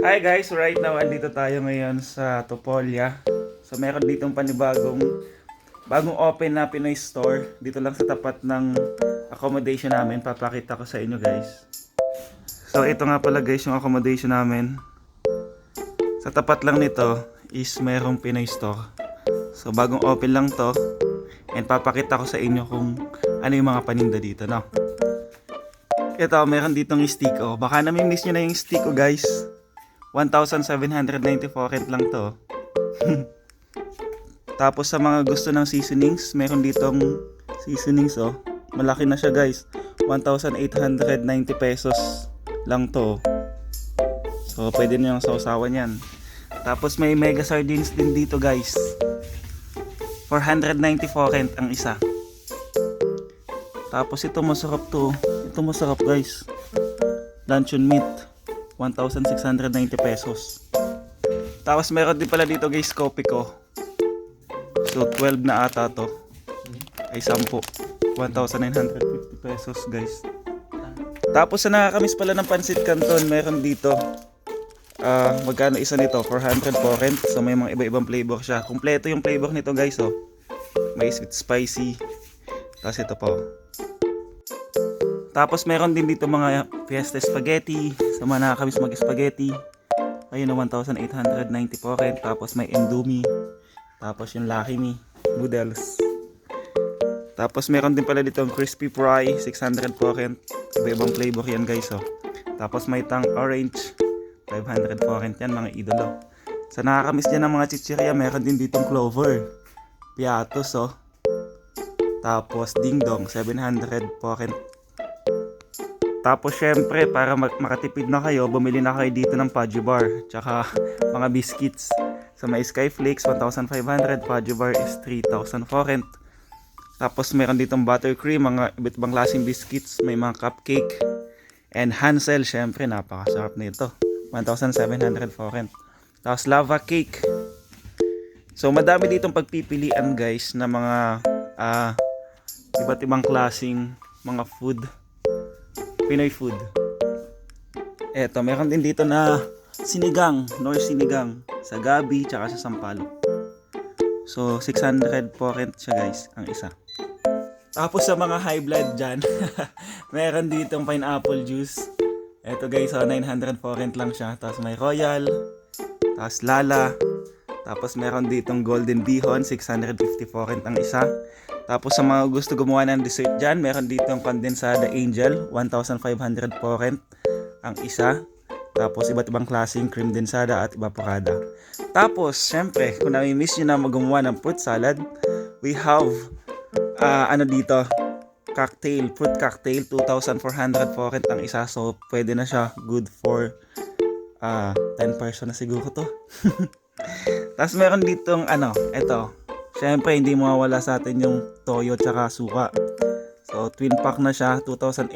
Hi guys, right now andito tayo ngayon sa Topolya. So meron ditong bagong open na Pinoy store dito lang sa tapat ng accommodation namin. Papakita ko sa inyo guys. So ito nga pala guys yung accommodation namin. Sa tapat lang nito is merong Pinoy store. So bagong open lang to and papakita ko sa inyo kung ano yung mga paninda dito, no? Ito, meron ditong steak oh. Baka nami-miss nyo na yung steak oh guys. 1,794 rent lang to. Tapos sa mga gusto ng seasonings, meron ditong seasonings oh. Malaki na siya guys. 1,890 pesos lang to. So pwede nyo yung sausawan yan. Tapos may mega sardines din dito guys. 494 rent ang isa. Tapos ito masarap to. Ito masarap guys. Luncheon meat. 1,690 pesos. Tapos meron din pala dito guys kopi ko. So 12 na ata to. Ay 10. 1,950 pesos guys. Tapos sa nakakamiss pala ng Pansit Canton, meron dito. Magkano isa nito? 400 po rent. So may mga iba-ibang flavor siya. Kumpleto yung flavor nito guys oh. May sweet spicy. Tapos ito po. Tapos meron din dito mga Fiesta Spaghetti. Sa mga nakakamiss mag-spaghetti. Ayun na 1,890 po rent. Tapos may Indomie. Tapos yung Lucky Me noodles. Tapos meron din pala dito ang crispy fry. 600 po rent. Iba-ibang flavor yan guys oh. Tapos may tang orange. 500 po rent yan mga idolo. Sa nakakamiss dyan ng mga chichirya, meron din ditong Clover. Piatos oh. Tapos Ding Dong. 700 po rent. Tapos syempre para makatipid na kayo, bumili na kayo dito ng Pudgy Bar. Tsaka mga biscuits. Sa may Skyflakes 1,500, Pudgy Bar is 3,000 for rent. Tapos meron ditong buttercream, mga iba't ibang klaseng biscuits, may mga cupcake. And Hansel, syempre napakasarap nito. 1,700 for rent. Tapos lava cake. So madami ditong pagpipilian guys na mga iba't ibang klaseng mga food. Pinoy food. Eto, meron din dito na sinigang, Nor sinigang sa Gabi tsaka sa Sampaloc. So 600 po rent siya guys, ang isa. Tapos sa mga high blood dyan, meron ditong pineapple juice. Eto guys, 900 po rent lang siya. Tapos may Royal, tapos Lala. Tapos meron ditong Golden Bihon, 650 po rent ang isa. Tapos sa mga gusto gumawa ng dessert dyan, meron dito ang Condensada Angel, 1,500 po rent ang isa. Tapos iba't ibang klaseng cream densada at evaporada. Tapos, syempre, kung nami-miss nyo na gumawa ng fruit salad, we have, dito, fruit cocktail, 2,400 po rent ang isa. So, pwede na siya, good for 10 person na siguro to. Tapos meron ditong, ito. Siyempre, hindi mawawala sa atin yung toyo tsaka suka. So, twin pack na siya. 2,820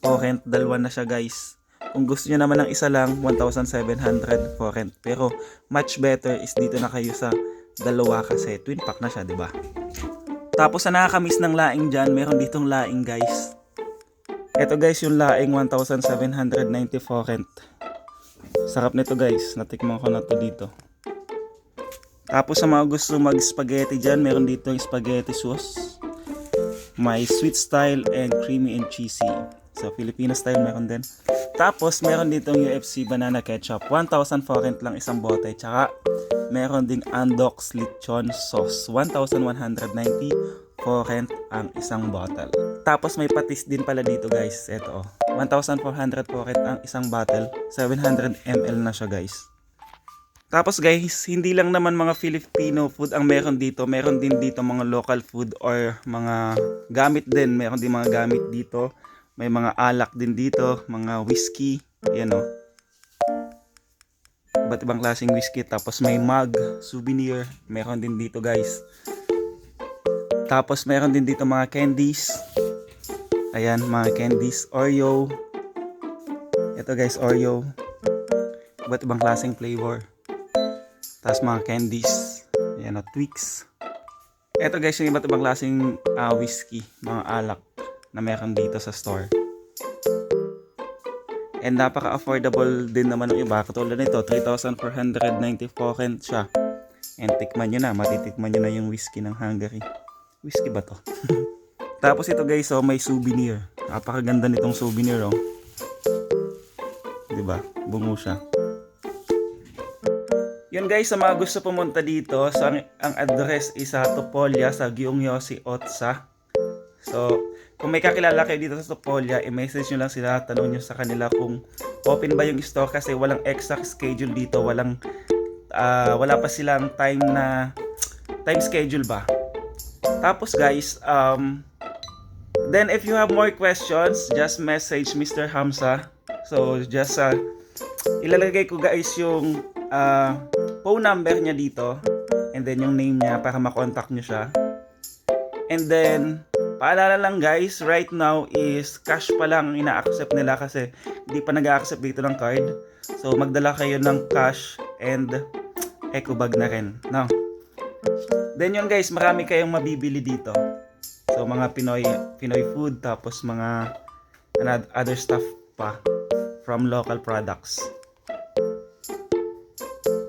po rent. Dalawa na siya, guys. Kung gusto nyo naman ng isa lang, 1,700 po rent. Pero, much better is dito na kayo sa dalawa kasi twin pack na siya, di ba? Tapos, sa nakakamiss ng laing dyan, meron ditong laing, guys. Ito, guys, yung laing 1,794 rent. Sarap nito, guys. Natikman ko na to dito. Tapos sa mga gusto mag-spaghetti dyan, meron dito yung spaghetti sauce. May sweet style and creamy and cheesy. So, Filipino style meron din. Tapos, meron dito yung UFC banana ketchup. 1,000 for rent lang isang bote. Tsaka, meron ding Andox lechon sauce. 1,190 for rent ang isang bottle. Tapos, may patis din pala dito guys. Ito 1,400 for rent ang isang bottle. 700 ml na siya guys. Tapos guys, hindi lang naman mga Filipino food ang meron dito. Meron din dito mga local food or mga gamit din. Meron din mga gamit dito. May mga alak din dito. Mga whiskey. Yan o. Iba't ibang klaseng whiskey. Tapos may mug, souvenir. Meron din dito guys. Tapos meron din dito mga candies. Ayan, mga candies. Oreo. Ito guys, Oreo. Iba't ibang klaseng flavor. Tapos mga candies. Ayan o, Twix. Ito guys, yung iba't ibang klaseng whiskey. Mga alak na meron dito sa store. And napaka-affordable din naman ng iba. Katulad nito, 3,490 foreign siya. And tikman nyo na, matitikman nyo na yung whiskey ng Hungary. Whiskey ba to? Tapos ito guys, oh, may souvenir. Napakaganda nitong souvenir, oh. Diba? Bungo siya. Yun guys, sa mga gusto pumunta dito, so ang address is sa Topolya, sa Gyeongyosi Otsa. So, kung may kakilala kayo dito sa Topolya, i-message nyo lang sila, tanong nyo sa kanila kung open ba yung store kasi walang exact schedule dito, wala pa silang time schedule ba. Tapos guys, then if you have more questions, just message Mr. Hamza. So, just ilalagay ko guys yung phone number niya dito and then yung name niya para makontak nyo siya. And then paalala lang guys, right now is cash pa lang ang ina-accept nila kasi hindi pa nag-a-accept dito ng card. So magdala kayo ng cash and eco bag na rin, no? Then yun guys, marami kayong mabibili dito. So mga Pinoy food, tapos mga other stuff pa from local products.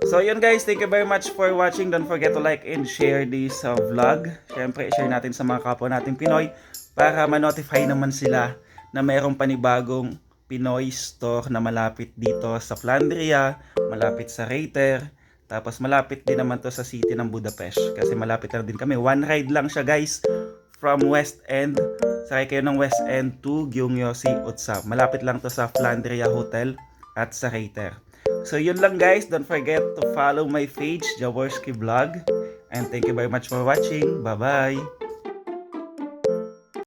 So yun guys, thank you very much for watching. Don't forget to like and share this vlog. Syempre, share natin sa mga kapwa natin Pinoy para ma-notify naman sila na mayroong panibagong Pinoy store na malapit dito sa Flandria, malapit sa Reiter, tapos malapit din naman to sa city ng Budapest kasi malapit lang din kami. One ride lang siya guys from West End. Sakay kayo ng West End to Gyeongyosi Otsa. Malapit lang to sa Flandria Hotel at sa Reiter. So yun lang guys, don't forget to follow my page, Jaworski Vlog. And thank you very much for watching. Bye bye!